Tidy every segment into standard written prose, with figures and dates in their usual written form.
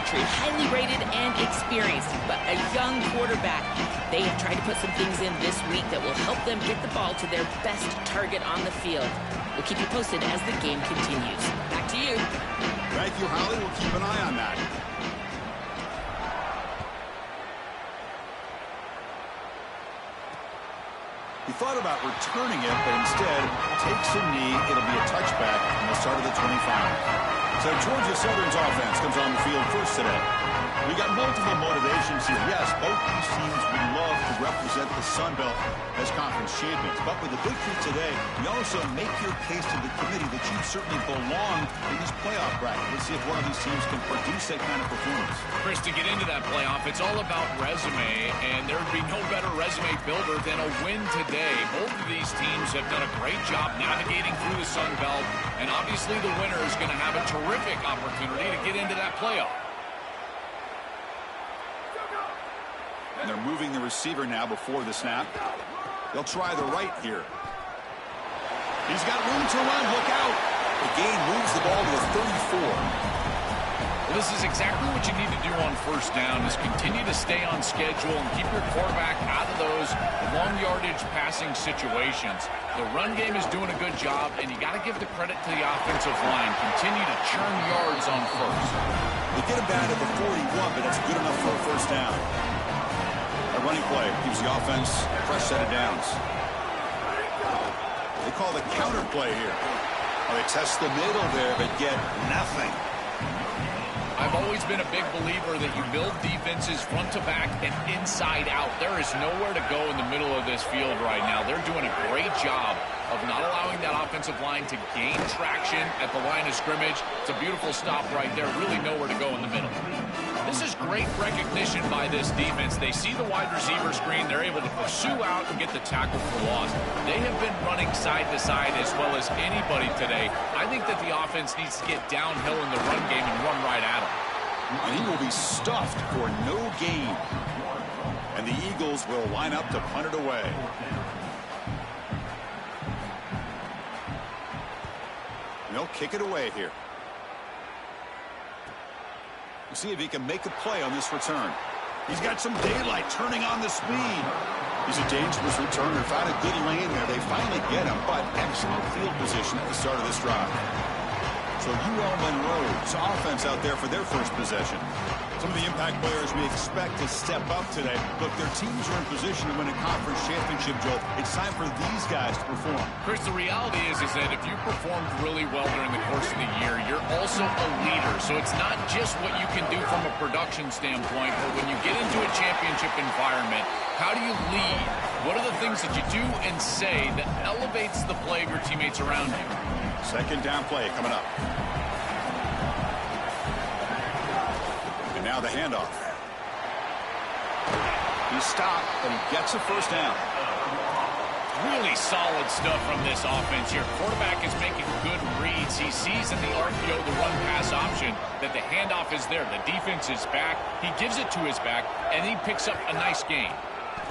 country, highly rated and experienced, but a young quarterback. They have tried to put some things in this week that will help them get the ball to their best target on the field. We'll keep you posted as the game continues. Back to you. Thank you, Holly. We'll keep an eye on that. He thought about returning it, but instead takes a knee. It'll be a touchback from the start of the 25. So Georgia Southern's offense comes on the field first today. We got multiple motivations here. Yes, both these teams would love to represent the Sun Belt as conference champions. But with the victory today, you also make your case to the committee that you certainly belong in this playoff bracket. Let's see if one of these teams can produce that kind of performance. Chris, to get into that playoff, it's all about resume, and there would be no better resume builder than a win today. Both of these teams have done a great job navigating through the Sun Belt, and obviously the winner is going to have a terrific opportunity to get into that playoff. And they're moving the receiver now before the snap. They'll try the right here. He's got room to run. Look out. The gain moves the ball to the 34. Well, this is exactly what you need to do on first down, is continue to stay on schedule and keep your quarterback out of those long yardage passing situations. The run game is doing a good job, and you got to give the credit to the offensive line. Continue to churn yards on first. They get him down to the 41, but that's good enough for a first down. A running play gives the offense a fresh set of downs. They call the counter play here. Well, they test the middle there, but get nothing. I've always been a big believer that you build defenses front to back and inside out. There is nowhere to go in the middle of this field right now. They're doing a great job of not allowing that offensive line to gain traction at the line of scrimmage. It's a beautiful stop right there. Really nowhere to go in the middle. This is great recognition by this defense. They see the wide receiver screen. They're able to pursue out and get the tackle for loss. They have been running side to side as well as anybody today. I think that the offense needs to get downhill in the run game and run right at him. And he will be stuffed for no gain. And the Eagles will line up to punt it away. And they'll kick it away here. We'll see if he can make a play on this return. He's got some daylight, turning on the speed. He's a dangerous returner. Found a good lane there. They finally get him, but excellent field position at the start of this drive. So Monroe's offense out there for their first possession. Some of the impact players we expect to step up today. Look, their teams are in position to win a conference championship, Joel. It's time for these guys to perform. Chris, the reality is that if you performed really well during the course of the year, you're also a leader. So it's not just what you can do from a production standpoint, but when you get into a championship environment, how do you lead? What are the things that you do and say that elevates the play of your teammates around you? Second down play coming up. And now the handoff. He's stopped, but he gets a first down. Really solid stuff from this offense here. Quarterback is making good reads. He sees in the RPO, the run-pass option, that the handoff is there. The defense is back. He gives it to his back, and he picks up a nice gain.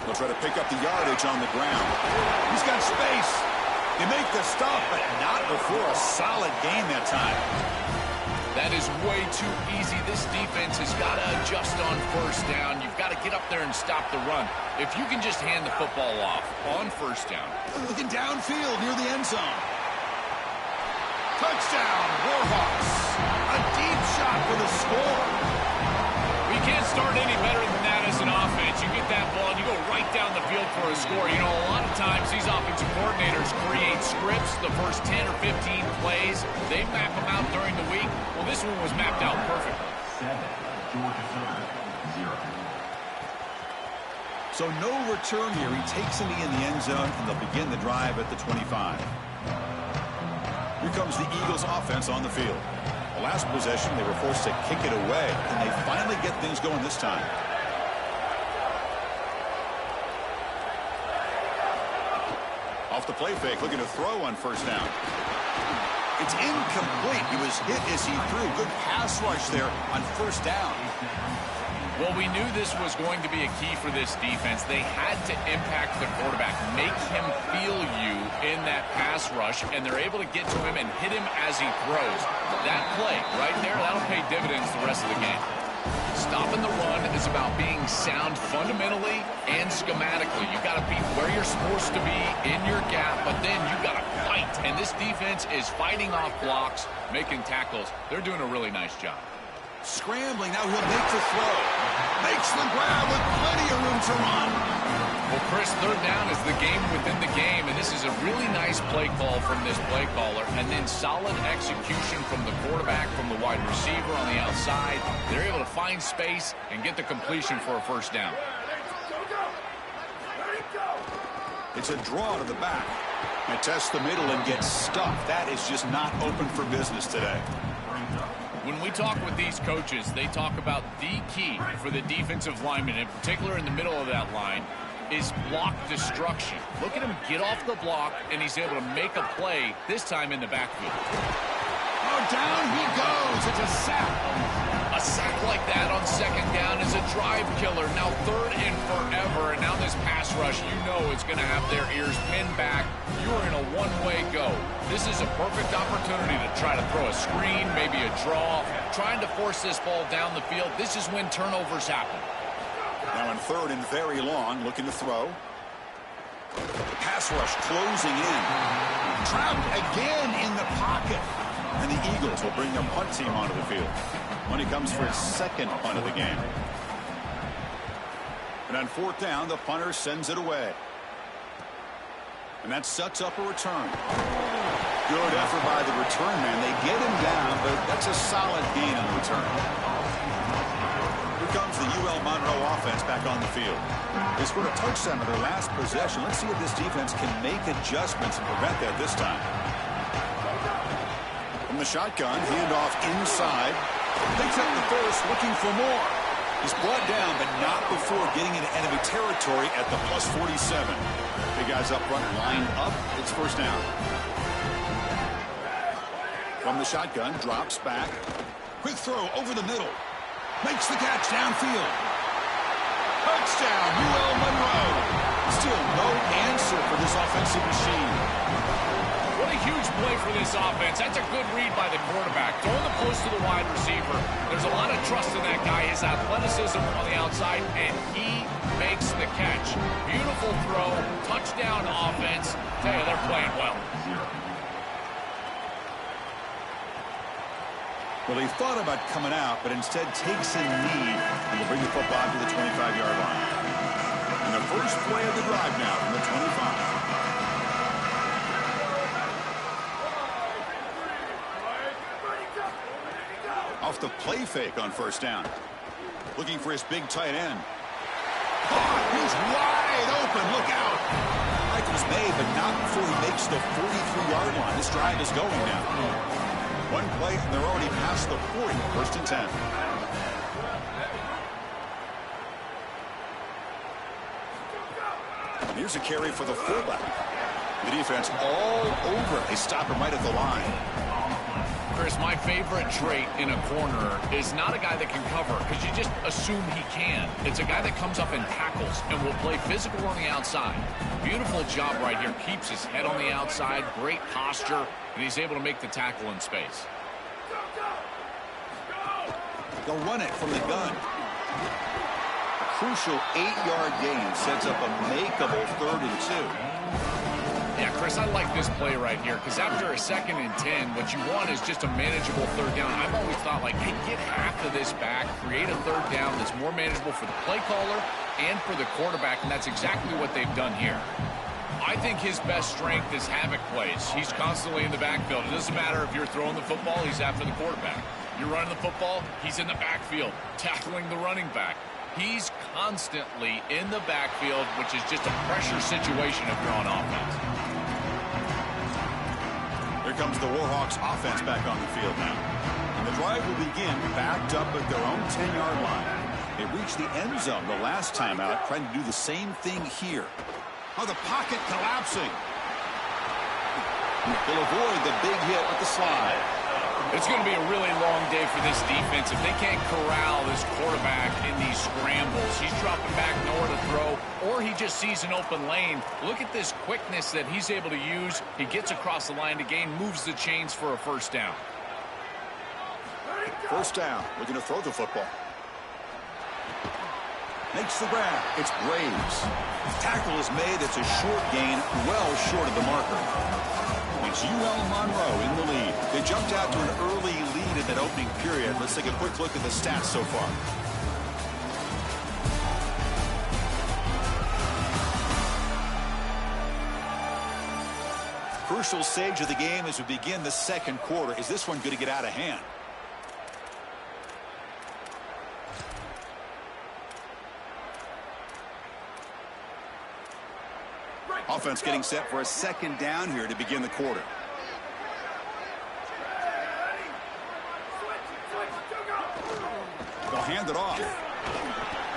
He'll try to pick up the yardage on the ground. He's got space. They make the stop, but not before a solid gain that time. That is way too easy. This defense has got to adjust on first down. You've got to get up there and stop the run. If you can just hand the football off on first down. Looking downfield near the end zone. Touchdown, Warhawks. A deep shot for the score. We can't start any better than that as an offense. You get that ball and you go right down the field for a score. You know, a lot of times these offensive coordinators create scripts the first 10 or 15 plays. They map them out during the week. Well, this one was mapped out perfectly. So no return here. He takes a knee in the end zone, and they'll begin the drive at the 25. Here comes the Eagles offense on the field. The last possession, they were forced to kick it away, and they finally get things going this time. Off the play fake, looking to throw on first down. It's incomplete. He was hit as he threw. Good pass rush there on first down. Well, we knew this was going to be a key for this defense. They had to impact the quarterback, make him feel you in that pass rush, and they're able to get to him and hit him as he throws. That play right there, that'll pay dividends the rest of the game. Stopping the run is about being sound fundamentally and schematically. You got to be where you're supposed to be in your gap, but then you got to fight. And this defense is fighting off blocks, making tackles. They're doing a really nice job. Scrambling, now he'll make the throw. Makes the grab with plenty of room to run. Well, Chris, third down is the game within the game, and this is a really nice play call from this play caller, and then solid execution from the quarterback, from the wide receiver on the outside. They're able to find space and get the completion for a first down. It's a draw to the back. It tests the middle and gets stuffed. That is just not open for business today. When we talk with these coaches, they talk about the key for the defensive lineman, in particular in the middle of that line, is block destruction. Look at him get off the block, and he's able to make a play, this time in the backfield. Oh, down he goes. It's a sack. A sack like that on second down is a drive killer. Now third and forever, and now this pass rush, you know it's going to have their ears pinned back. You are in a one-way go. This is a perfect opportunity to try to throw a screen, maybe a draw, trying to force this ball down the field. This is when turnovers happen. Now in third and very long, looking to throw. Pass rush closing in. Trapped again in the pocket. And the Eagles will bring their punt team onto the field. When he comes for his second punt of the game. And on fourth down, the punter sends it away. And that sets up a return. Good effort by the return man. They get him down, but that's a solid gain on the return. Here comes the UL Monroe offense back on the field. They scored a touchdown on their last possession. Let's see if this defense can make adjustments and prevent that this time. From the shotgun, handoff inside. Picks up the first, looking for more. He's brought down, but not before getting into enemy territory at the plus 47. Big guys up front, lined up. It's first down. From the shotgun, drops back. Quick throw over the middle. Makes the catch downfield. Touchdown, UL Monroe. Still no answer for this offensive machine. What a huge play for this offense. That's a good read by the quarterback. Throwing the post to the wide receiver. There's a lot of trust in that guy. His athleticism on the outside, and he makes the catch. Beautiful throw. Touchdown offense. Tell you, they're playing well. Well, he thought about coming out, but instead takes a knee and will bring the football to the 25-yard line. And the first play of the drive now from the 25. Off the play fake on first down. Looking for his big tight end. Oh, he's wide open. Look out. Tackle's made, but not before he makes the 43-yard line. This drive is going now. One play, and they're already past the 40. First and 10. And here's a carry for the fullback. The defense all over it. They stop him right at the line. Chris, my favorite trait in a corner is not a guy that can cover, because you just assume he can. It's a guy that comes up and tackles and will play physical on the outside. Beautiful job right here. Keeps his head on the outside. Great posture. And he's able to make the tackle in space. They'll run it from the gun. A crucial 8-yard gain sets up a makeable 3rd and 2. Yeah, Chris, I like this play right here, because after a 2nd and 10, what you want is just a manageable 3rd down. I've always thought, like, hey, get half of this back, create a 3rd down that's more manageable for the play caller and for the quarterback, and that's exactly what they've done here. I think his best strength is havoc plays. He's constantly in the backfield. It doesn't matter if you're throwing the football, he's after the quarterback. You're running the football, he's in the backfield, tackling the running back. He's constantly in the backfield, which is just a pressure situation if you're on offense. Here comes the Warhawks offense back on the field now. And the drive will begin backed up at their own 10-yard line. They reached the end zone the last time out, trying to do the same thing here. Oh, the pocket collapsing. They'll avoid the big hit with the slide. It's going to be a really long day for this defense. If they can't corral this quarterback in these scrambles, he's dropping back nowhere to throw, or he just sees an open lane. Look at this quickness that he's able to use. He gets across the line to gain, moves the chains for a first down. First down, looking to throw the football. Makes the grab. It's Graves. Tackle is made. It's a short gain, well short of the marker. It's UL Monroe in the lead. They jumped out to an early lead in that opening period. Let's take a quick look at the stats so far. Crucial stage of the game as we begin the second quarter. Is this one going to get out of hand? Offense getting set for a second down here to begin the quarter. They'll hand it off.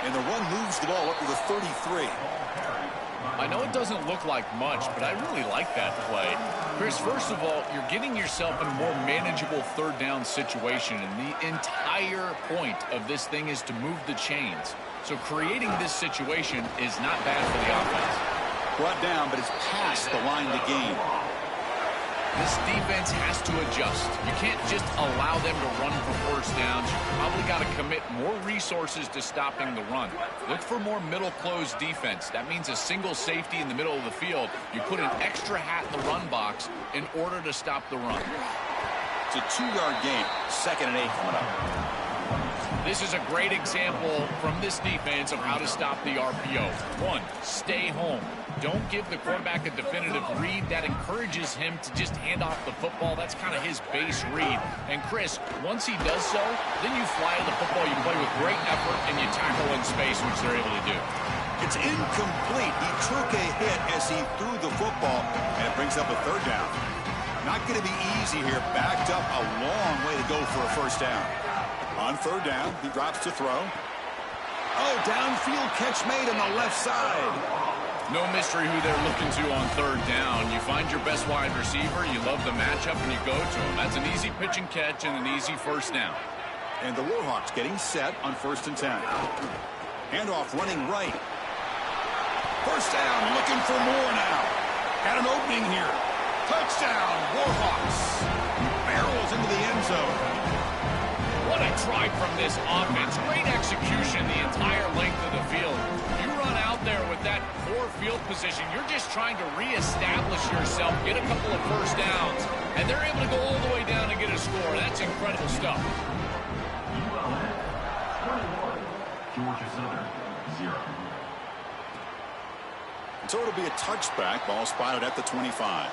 And the run moves the ball up to the 33. I know it doesn't look like much, but I really like that play. Chris, first of all, you're getting yourself in a more manageable third down situation, and the entire point of this thing is to move the chains. So creating this situation is not bad for the offense. Brought down, but it's past the line to gain. This defense has to adjust. You can't just allow them to run for first downs. You probably got to commit more resources to stopping the run. Look for more middle closed defense. That means a single safety in the middle of the field. You put an extra hat in the run box in order to stop the run. It's a 2-yard gain. 2nd and 8 coming up. This is a great example from this defense of how to stop the RPO. 1, stay home. Don't give the quarterback a definitive read. That encourages him to just hand off the football. That's kind of his base read. And Chris, once he does so, then you fly to the football. You play with great effort, and you tackle in space, which they're able to do. It's incomplete. He took a hit as he threw the football, and it brings up a 3rd down. Not going to be easy here. Backed up a long way to go for a first down. On 3rd down, he drops to throw. Oh, downfield catch made on the left side. No mystery who they're looking to on 3rd down. You find your best wide receiver, you love the matchup, and you go to him. That's an easy pitch and catch and an easy first down. And the Warhawks getting set on 1st and 10. Handoff running right. First down, looking for more now. Got an opening here. Touchdown, Warhawks. Barrels into the end zone. What a try from this offense. Great execution the entire length of the field. You run out there with that poor field position. You're just trying to reestablish yourself, get a couple of first downs, and they're able to go all the way down and get a score. That's incredible stuff. Georgia Southern, 0. So it'll be a touchback. Ball spotted at the 25.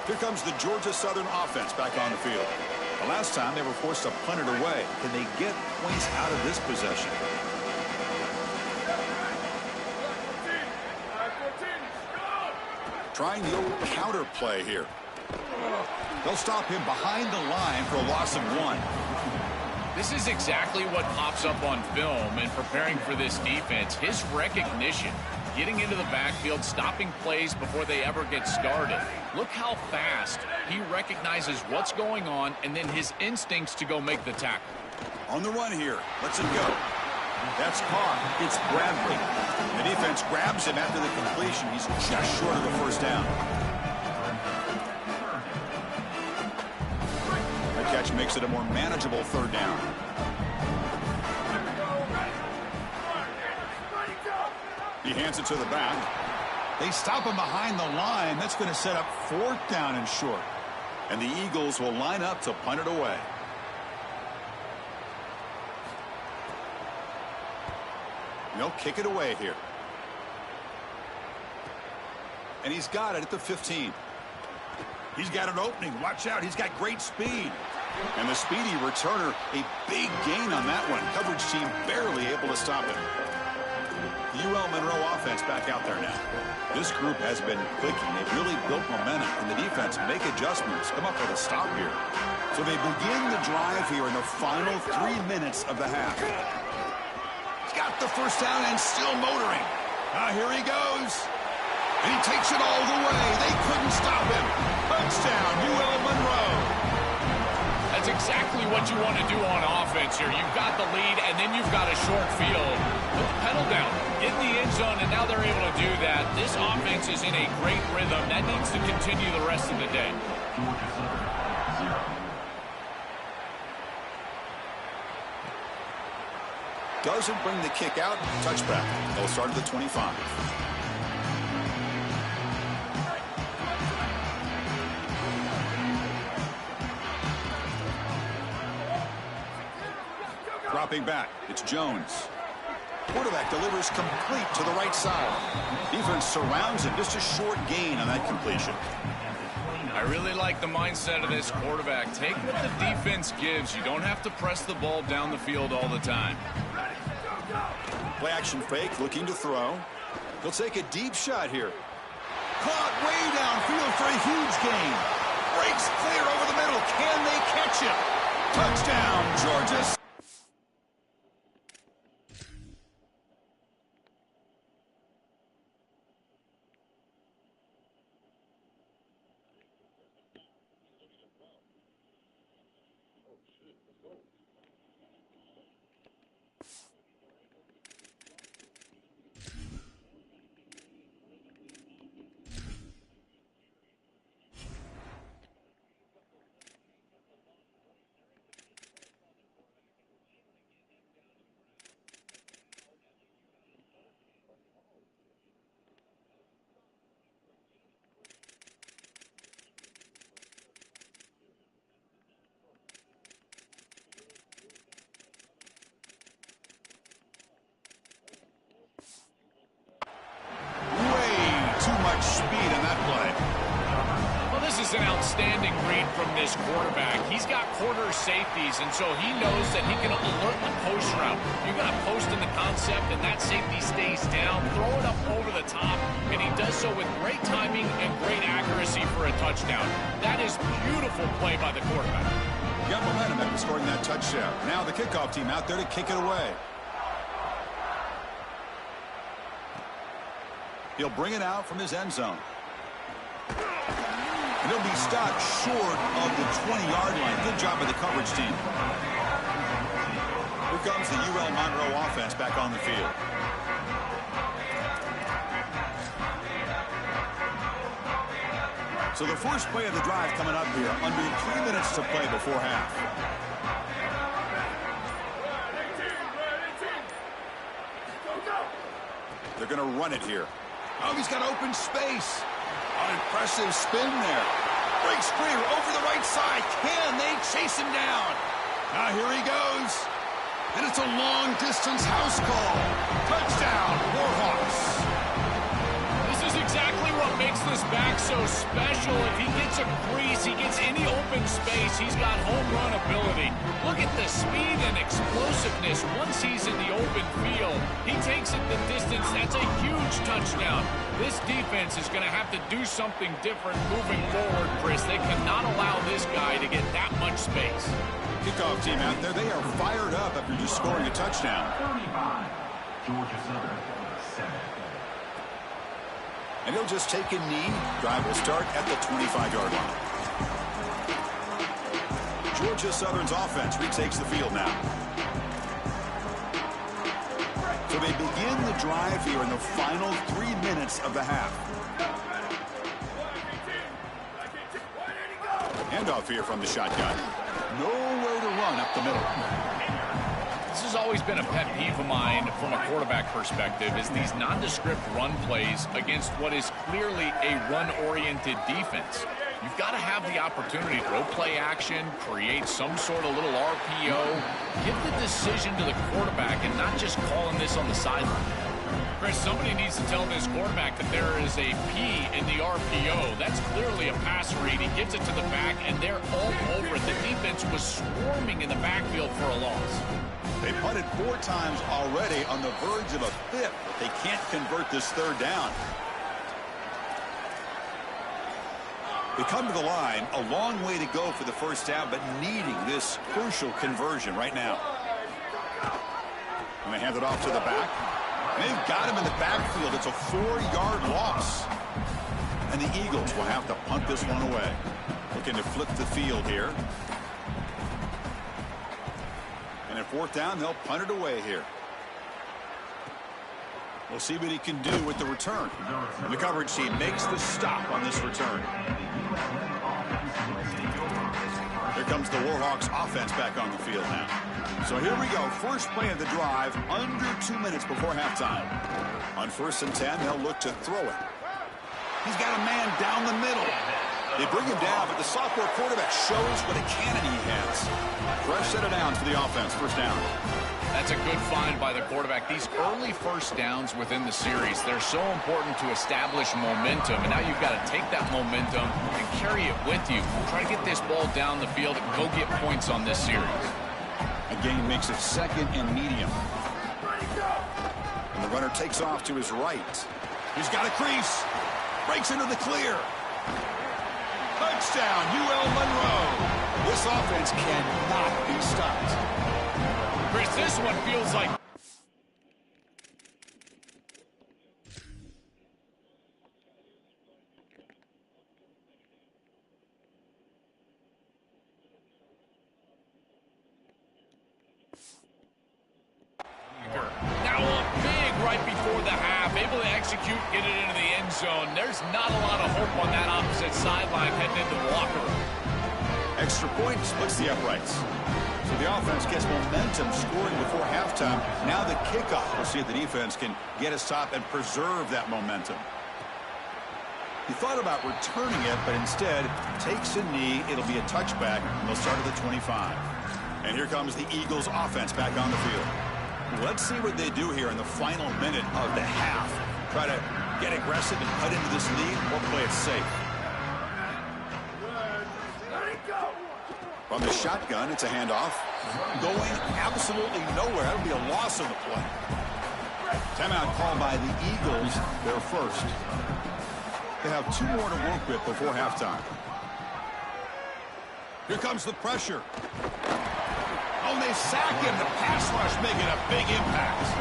Here comes the Georgia Southern offense back on the field. The last time they were forced to punt it away. Can they get points out of this possession? Trying the old counter play here. They'll stop him behind the line for a loss of 1. This is exactly what pops up on film in preparing for this defense. His recognition, getting into the backfield, stopping plays before they ever get started. Look how fast he recognizes what's going on and then his instincts to go make the tackle. On the run here. Let's him go. That's caught. It's Bradley. The defense grabs him after the completion. He's just short of the first down. The catch makes it a more manageable 3rd down. He hands it to the back. They stop him behind the line. That's going to set up 4th down and short. And the Eagles will line up to punt it away. They'll kick it away here. And he's got it at the 15. He's got an opening. Watch out. He's got great speed. And the speedy returner, a big gain on that one. Coverage team barely able to stop him. The UL Monroe offense back out there now. This group has been clicking. They've really built momentum. And the defense make adjustments. Come up with a stop here. So they begin the drive here in the final 3 minutes of the half. Got the first down and still motoring. Here he goes. And he takes it all the way. They couldn't stop him. Touchdown, UL Monroe. That's exactly what you want to do on offense here. You've got the lead, and then you've got a short field. Put the pedal down, get in the end zone, and now they're able to do that. This offense is in a great rhythm. That needs to continue the rest of the day. Georgia Southern, 0. Doesn't bring the kick out. Touchback. They'll start at the 25. Dropping back. It's Jones. Quarterback delivers complete to the right side. Defense surrounds him. Just a short gain on that completion. I really like the mindset of this quarterback. Take what the defense gives. You don't have to press the ball down the field all the time. Play action fake, looking to throw. He'll take a deep shot here. Caught way downfield for a huge gain. Breaks clear over the middle. Can they catch him? Touchdown, Georgia. Speed in that play. Well, this is an outstanding read from this quarterback. He's got corner safeties, and so he knows that he can alert the post route. You're going to post in the concept, and that safety stays down. Throw it up over the top, and he does so with great timing and great accuracy for a touchdown. That is beautiful play by the quarterback. Got momentum after scoring that touchdown. Now the kickoff team out there to kick it away. He'll bring it out from his end zone. And he'll be stopped short of the 20-yard line. Good job by the coverage team. Here comes the UL Monroe offense back on the field. So the first play of the drive coming up here. Under 3 minutes to play before half. They're going to run it here. Oh, he's got open space. An impressive spin there. Breaks clear over the right side. Can they chase him down? Now here he goes. And it's a long-distance house call. Touchdown, Warhawks. This is exactly what makes this back so special. If he gets a crease, he gets any open space, he's got home run ability. Look at the speed and explosiveness once he's in the open field. He takes it the distance. That's a huge touchdown. This defense is going to have to do something different moving forward, Chris. They cannot allow this guy to get that much space. Kickoff team out there, they are fired up after just scoring a touchdown. 35, Georgia Southern, 7. And he'll just take a knee. Drive will start at the 25-yard line. Georgia Southern's offense retakes the field now. So they begin the drive here in the final 3 minutes of the half. Handoff here from the shotgun. Nowhere to run up the middle. This has always been a pet peeve of mine from a quarterback perspective, is these nondescript run plays against what is clearly a run-oriented defense. You've got to have the opportunity to throw play action, create some sort of little RPO, give the decision to the quarterback and not just calling this on the sideline. Chris, somebody needs to tell this quarterback that there is a P in the RPO. That's clearly a pass read. He gives it to the back, and they're all over it. The defense was swarming in the backfield for a loss. They punted 4 times already, on the verge of a 5th, but they can't convert this 3rd down. They come to the line, a long way to go for the first down, but needing this crucial conversion right now. And they hand it off to the back. And they've got him in the backfield. It's a 4-yard loss. And the Eagles will have to punt this one away. Looking to flip the field here. And at 4th down, they'll punt it away here. We'll see what he can do with the return. And the coverage team makes the stop on this return. Here comes the Warhawks offense back on the field now. So here we go. First play of the drive, under 2 minutes before halftime. On 1st and 10, they'll look to throw it. He's got a man down the middle. They bring him down, but the sophomore quarterback shows what a cannon he has. Fresh set of downs for the offense. First down. That's a good find by the quarterback. These early first downs within the series, they're so important to establish momentum. And now you've got to take that momentum and carry it with you. Try to get this ball down the field and go get points on this series. Again, makes it 2nd and medium. And the runner takes off to his right. He's got a crease. Breaks into the clear. Touchdown, UL Monroe. This offense cannot be stopped. Chris, this one feels like... Now up big right before the half, able to execute, get it into the end zone. There's not a lot of hope on that opposite sideline heading into the locker room. Extra point splits the uprights. So the offense gets momentum scoring before halftime. Now the kickoff. We'll see if the defense can get a stop and preserve that momentum. He thought about returning it, but instead takes a knee. It'll be a touchback, and they'll start at the 25. And here comes the Eagles offense back on the field. Let's see what they do here in the final minute of the half. Try to get aggressive and cut into this lead or play it safe. From the shotgun, it's a handoff. Going absolutely nowhere. That'll be a loss of the play. Timeout called by the Eagles. They're first. They have 2 more to work with before halftime. Here comes the pressure. Oh, they sack him. The pass rush making a big impact.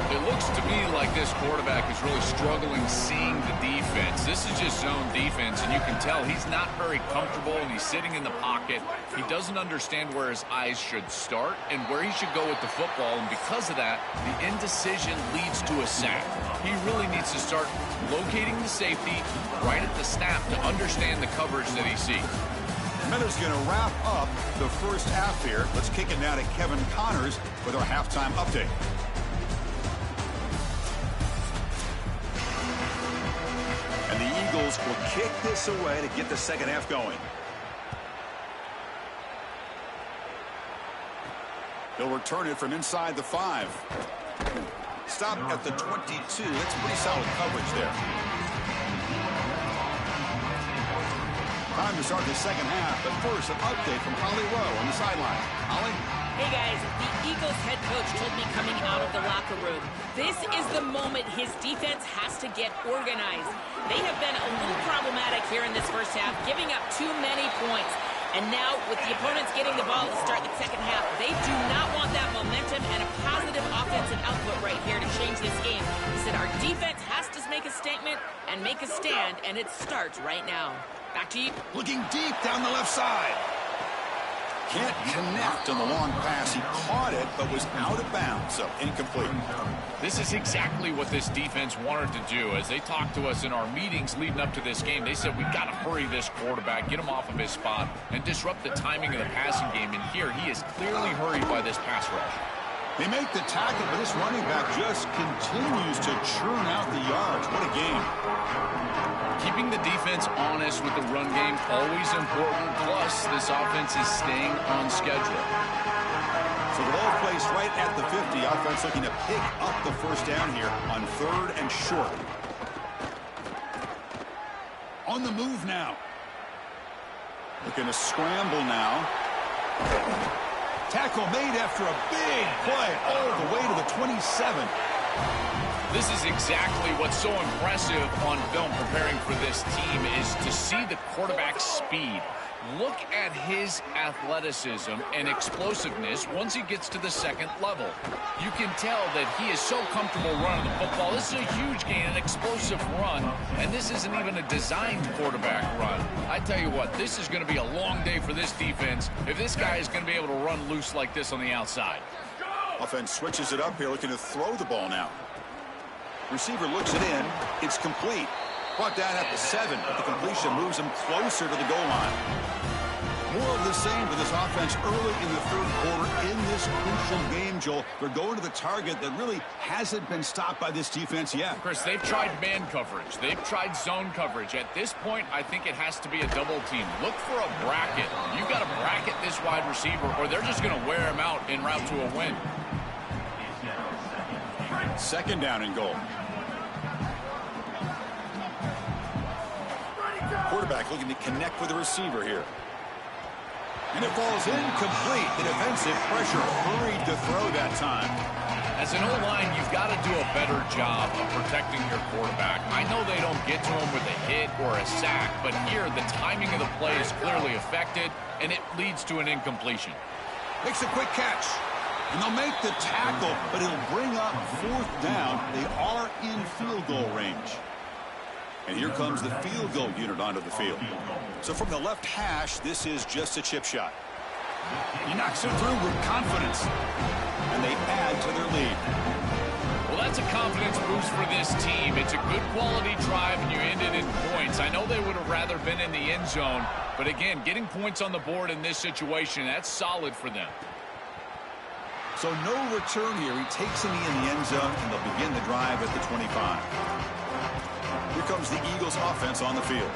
It looks to me like this quarterback is really struggling seeing the defense. This is just zone defense, and you can tell he's not very comfortable, and he's sitting in the pocket. He doesn't understand where his eyes should start and where he should go with the football, and because of that, the indecision leads to a sack. He really needs to start locating the safety right at the snap to understand the coverage that he sees. Miller's going to wrap up the first half here. Let's kick it now to Kevin Connors with our halftime update. And the Eagles will kick this away to get the second half going. They'll return it from inside the 5. Stop at the 22. That's pretty solid coverage there. Time to start the second half, but first an update from Holly Rowe on the sideline. Holly? Hey guys, the Eagles head coach told me coming out of the locker room, this is the moment his defense has to get organized. They have been a little problematic here in this first half, giving up too many points. And now, with the opponents getting the ball to start the second half, they do not want that momentum and a positive offensive output right here to change this game. He said our defense has to make a statement and make a stand, and it starts right now. Back to you. Looking deep down the left side. Can't connect on the long pass. He caught it, but was out of bounds, so incomplete. This is exactly what this defense wanted to do. As they talked to us in our meetings leading up to this game, they said, we've got to hurry this quarterback, get him off of his spot, and disrupt the timing of the passing game. And here, he is clearly hurried by this pass rush. They make the tackle, but this running back just continues to churn out the yards. What a game. Keeping the defense honest with the run game, always important. Plus, this offense is staying on schedule. So the ball placed right at the 50. Offense looking to pick up the first down here on 3rd and short. On the move now. Looking to scramble now. Tackle made after a big play all the way to the 27. This is exactly what's so impressive on film preparing for this team is to see the quarterback's speed. Look at his athleticism and explosiveness once he gets to the second level. You can tell that he is so comfortable running the football. This is a huge gain, an explosive run, and this isn't even a designed quarterback run. I tell you what, this is going to be a long day for this defense if this guy is going to be able to run loose like this on the outside. Offense switches it up here, looking to throw the ball now. Receiver looks it in. It's complete. Brought down at the 7, but the completion moves him closer to the goal line. More of the same for this offense early in the third quarter in this crucial close-in game, Joel. They're going to the target that really hasn't been stopped by this defense yet. Chris, they've tried man coverage. They've tried zone coverage. At this point, I think it has to be a double team. Look for a bracket. You've got to bracket this wide receiver, or they're just going to wear him out en route to a win. Second down and goal. Quarterback looking to connect with the receiver here. And it falls incomplete. The defensive pressure hurried to throw that time. As an O-line, you've got to do a better job of protecting your quarterback. I know they don't get to him with a hit or a sack, but here the timing of the play is clearly affected, and it leads to an incompletion. Makes a quick catch. And they'll make the tackle, but it'll bring up fourth down. They are in field goal range. And here comes the field goal unit onto the field. So from the left hash, this is just a chip shot. He knocks it through with confidence. And they add to their lead. Well, that's a confidence boost for this team. It's a good quality drive, and you end it in points. I know they would have rather been in the end zone, but again, getting points on the board in this situation, that's solid for them. So no return here. He takes a knee in the end zone, and they'll begin the drive at the 25. Here comes the Eagles offense on the field.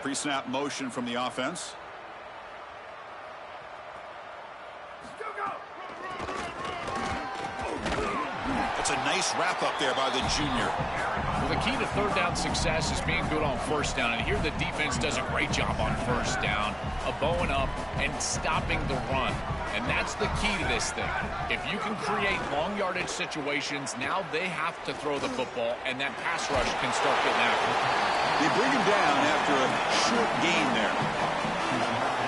Pre-snap motion from the offense. That's a nice wrap up there by the junior. Well, the key to third down success is being good on first down, and here the defense does a great job on first down of bowing up and stopping the run. And that's the key to this thing. If you can create long yardage situations, now they have to throw the football, and that pass rush can start getting after it. They bring him down after a short gain there.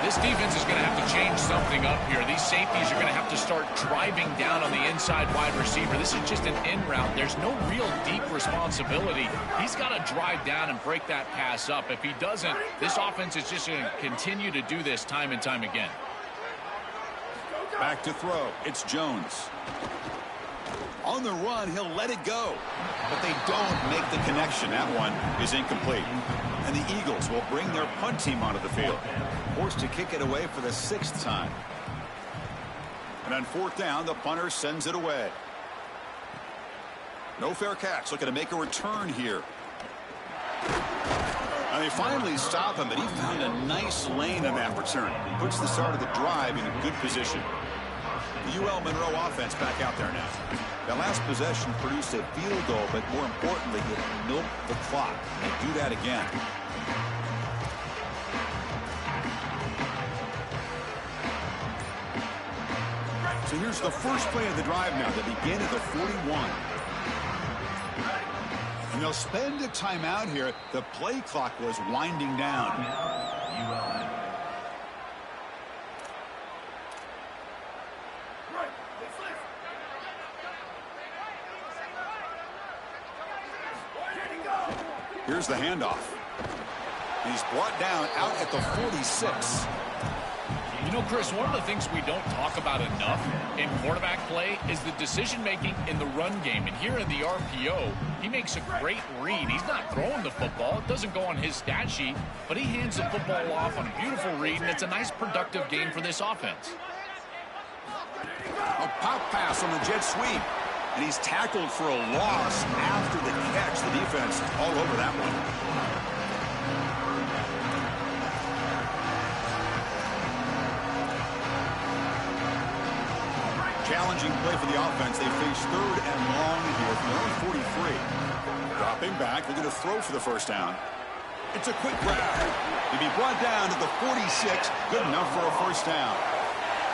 This defense is going to have to change something up here. These safeties are going to have to start driving down on the inside wide receiver. This is just an in route. There's no real deep responsibility. He's got to drive down and break that pass up. If he doesn't, this offense is just going to continue to do this time and time again. Back to throw. It's Jones. On the run, he'll let it go. But they don't make the connection. That one is incomplete. And the Eagles will bring their punt team onto the field. Forced to kick it away for the 6th time. And on 4th down, the punter sends it away. No fair catch. Looking to make a return here. And they finally stop him, but he found a nice lane on that return. Puts the start of the drive in a good position. The UL Monroe offense back out there now. That last possession produced a field goal, but more importantly, it milked the clock. And they do that again. So here's the first play of the drive now. They begin at the 41. And they'll spend a timeout here. The play clock was winding down. Here's the handoff. He's brought down out at the 46. You know, Chris, one of the things we don't talk about enough in quarterback play is the decision-making in the run game. And here in the RPO, he makes a great read. He's not throwing the football. It doesn't go on his stat sheet, but he hands the football off on a beautiful read, and it's a nice, productive game for this offense. A pop pass on the jet sweep. And he's tackled for a loss after the catch. The defense all over that one. Challenging play for the offense. They face 3rd and long here from their own 43. Dropping back. They're going to throw for the first down. It's a quick grab. He'll be brought down to the 46. Good enough for a first down.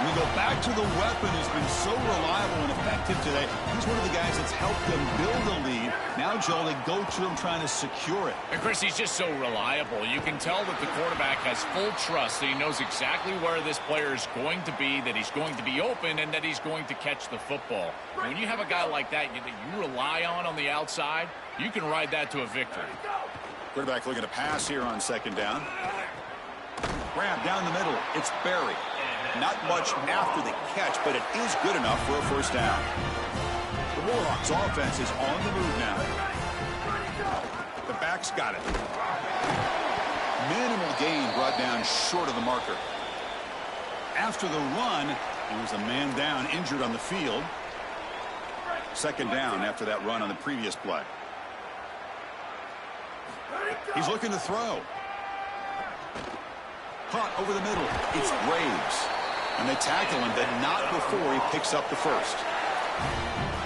We go back to the weapon who's been so reliable and effective today. He's one of the guys that's helped them build a lead. Now, Joel, they go to him trying to secure it. And, Chris, he's just so reliable. You can tell that the quarterback has full trust that he knows exactly where this player is going to be, that he's going to be open, and that he's going to catch the football. When you have a guy like that that you rely on the outside, you can ride that to a victory. Quarterback looking to pass here on 2nd down. Grab down the middle. It's Barry. Not much after the catch, but it is good enough for a first down. The Warhawks offense is on the move now. quarterback's got it. Minimal gain brought down short of the marker. After the run, there was a man down injured on the field. Second down after that run on the previous play. He's looking to throw. Caught over the middle. It's Graves. And they tackle him, but not before he picks up the first.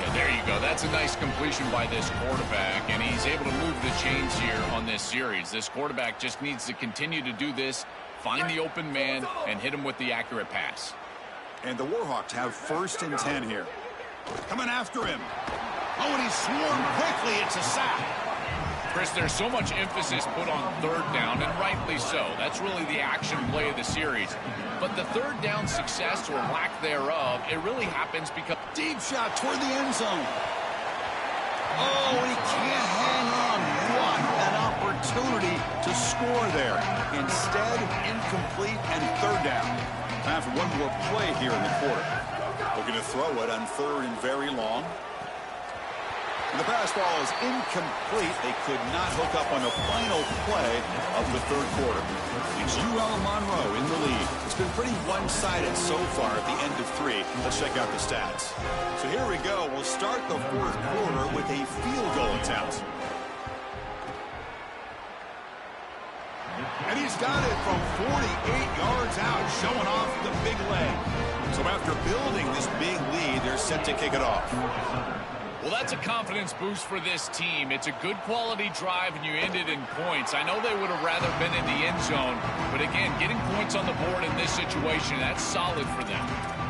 Yeah, there you go. That's a nice completion by this quarterback, and he's able to move the chains here on this series. This quarterback just needs to continue to do this, find the open man, and hit him with the accurate pass. And the Warhawks have 1st and 10 here. Coming after him. Oh, and he swarmed quickly. It's a sack. Chris, there's so much emphasis put on 3rd down, and rightly so. That's really the action play of the series. But the 3rd down success or lack thereof, it really happens because... Deep shot toward the end zone. Oh, and he can't hang on. What an opportunity to score there. Instead, incomplete and 3rd down. Time for one more play here in the quarter. Looking to throw it on 3rd and very long. And the pass ball is incomplete. They could not hook up on the final play of the 3rd quarter. It's UL Monroe in the lead. It's been pretty one-sided so far at the end of 3. Let's check out the stats. So here we go. We'll start the 4th quarter with a field goal attempt. And he's got it from 48 yards out, showing off the big leg. So after building this big lead, they're set to kick it off. Well, that's a confidence boost for this team. It's a good quality drive, and you ended in points. I know they would have rather been in the end zone, but again, getting points on the board in this situation, that's solid for them.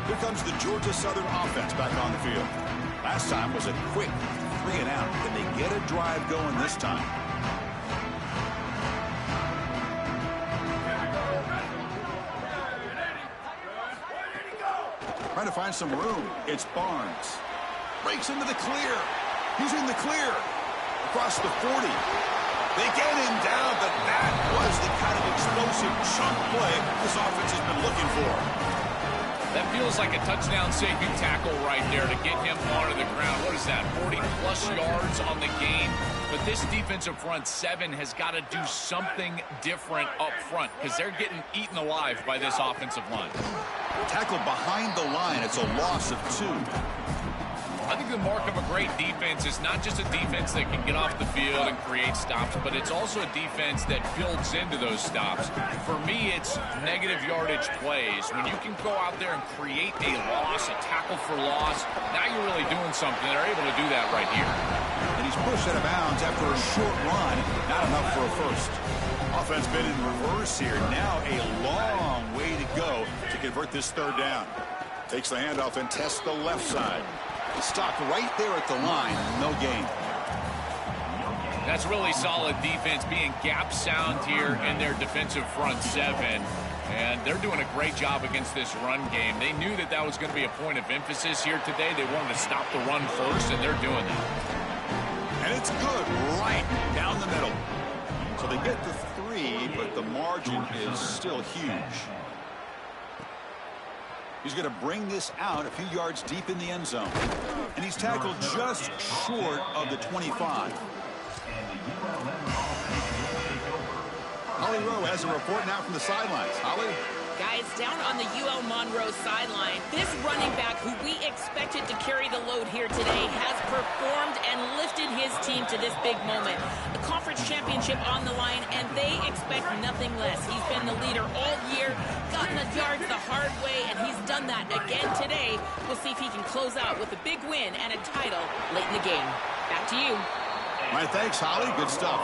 Here comes the Georgia Southern offense back on the field. Last time was a quick 3 and out. Can they get a drive going this time? Trying to find some room. It's Barnes. Breaks into the clear. He's in the clear. Across the 40. They get him down, but that was the kind of explosive chunk play this offense has been looking for. That feels like a touchdown-saving tackle right there to get him onto the ground. What is that, 40-plus yards on the game? But this defensive front 7 has got to do something different up front because they're getting eaten alive by this offensive line. Tackle behind the line. It's a loss of 2. I think the mark of a great defense is not just a defense that can get off the field and create stops, but it's also a defense that builds into those stops. For me, it's negative yardage plays. When you can go out there and create a loss, a tackle for loss, now you're really doing something. They're able to do that right here. And he's pushed out of bounds after a short run. Not enough for a first. Offense been in reverse here. Now a long way to go to convert this 3rd down. Takes the handoff and tests the left side. Stopped right there at the line. No gain. That's really solid defense, being gap sound here in their defensive front 7. And they're doing a great job against this run game. They knew that that was going to be a point of emphasis here today. They wanted to stop the run first, and they're doing that. And it's good right down the middle. So they get the 3, but the margin is still huge. He's going to bring this out a few yards deep in the end zone. And he's tackled just short of the 25. Holly Rowe has a report now from the sidelines. Holly? Guys, down on the UL Monroe sideline, this running back who we expected to carry the load here today has performed and lifted his team to this big moment. The conference championship on the line, and they expect nothing less. He's been the leader all year, gotten the yards the hard way, and he's done that again today. We'll see if he can close out with a big win and a title late in the game. Back to you. All right, thanks, Holly. Good stuff.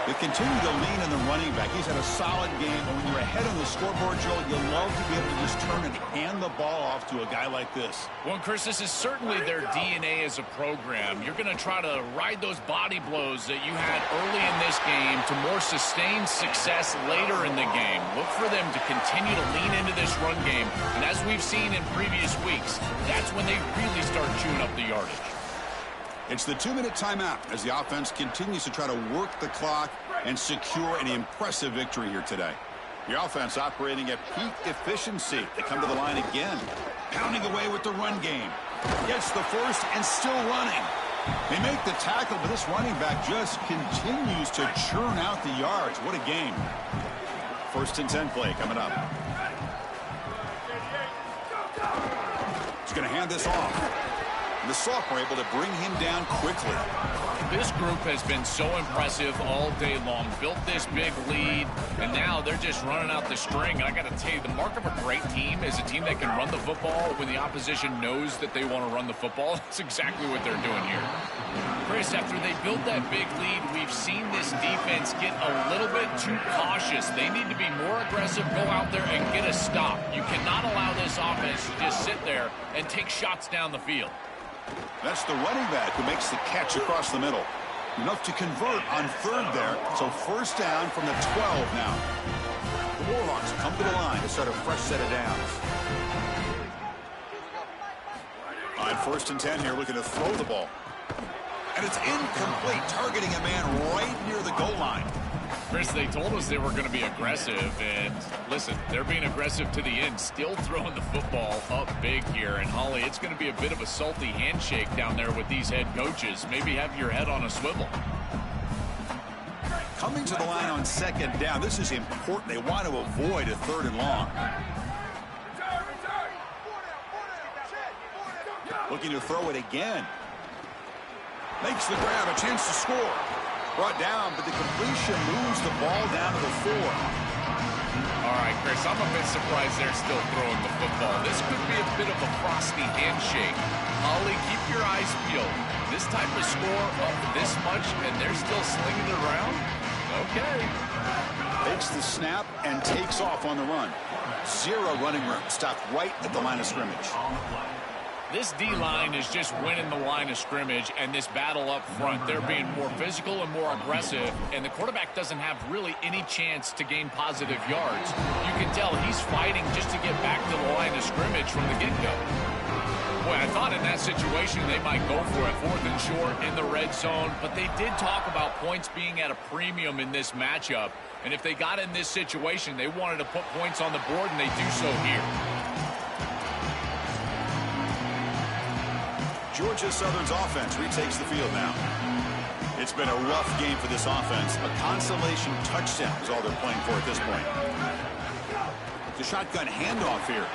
They continue to lean on the running back. He's had a solid game, and when you're ahead on the scoreboard, Joel, you love to be able to just turn and hand the ball off to a guy like this. Well, Chris, this is certainly their DNA as a program. You're going to try to ride those body blows that you had early in this game to more sustained success later in the game. Look for them to continue to lean into this run game, and as we've seen in previous weeks, that's when they really start chewing up the yardage. It's the 2-minute timeout as the offense continues to try to work the clock and secure an impressive victory here today. The offense operating at peak efficiency. They come to the line again, pounding away with the run game. Gets the first and still running. They make the tackle, but this running back just continues to churn out the yards. What a game. 1st and 10 play coming up. He's going to hand this off. And the sophomore able to bring him down quickly. This group has been so impressive all day long. Built this big lead, and now they're just running out the string. And I got to tell you, the mark of a great team is a team that can run the football when the opposition knows that they want to run the football. That's exactly what they're doing here. Chris, after they built that big lead, we've seen this defense get a little bit too cautious. They need to be more aggressive, go out there and get a stop. You cannot allow this offense to just sit there and take shots down the field. That's the running back who makes the catch across the middle. Enough to convert on 3rd there. So 1st down from the 12 now. The Warhawks come to the line to start a fresh set of downs. On 1st and 10 here, looking to throw the ball. And it's incomplete, targeting a man right near the goal line. Chris, they told us they were going to be aggressive, and listen, they're being aggressive to the end, still throwing the football up big here. And Holly, it's going to be a bit of a salty handshake down there with these head coaches. Maybe have your head on a swivel. Coming to the line on 2nd down, this is important. They want to avoid a 3rd and long. Looking to throw it again. Makes the grab, a chance to score. Brought down, but the completion moves the ball down to the 4. All right, Chris, I'm a bit surprised they're still throwing the football. This could be a bit of a frosty handshake. Holly, keep your eyes peeled. This type of score up this much, and they're still slinging it around? Okay. Takes the snap and takes off on the run. 0 running room. Stopped right at the line of scrimmage. This D-line is just winning the line of scrimmage, and this battle up front, they're being more physical and more aggressive, and the quarterback doesn't have really any chance to gain positive yards. You can tell he's fighting just to get back to the line of scrimmage from the get-go. Boy, I thought in that situation they might go for it, 4th and short in the red zone, but they did talk about points being at a premium in this matchup, and if they got in this situation, they wanted to put points on the board, and they do so here. Georgia Southern's offense retakes the field now. It's been a rough game for this offense. A consolation touchdown is all they're playing for at this point. The shotgun handoff here.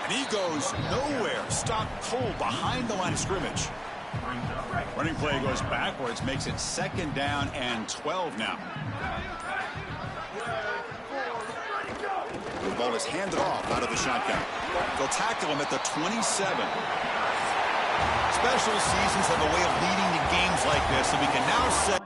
And he goes nowhere. Stop cold behind the line of scrimmage. Running play goes backwards, makes it 2nd down and 12 now. The ball is handed off out of the shotgun. They'll tackle him at the 27. Special seasons have a way of leading to games like this, and we can now set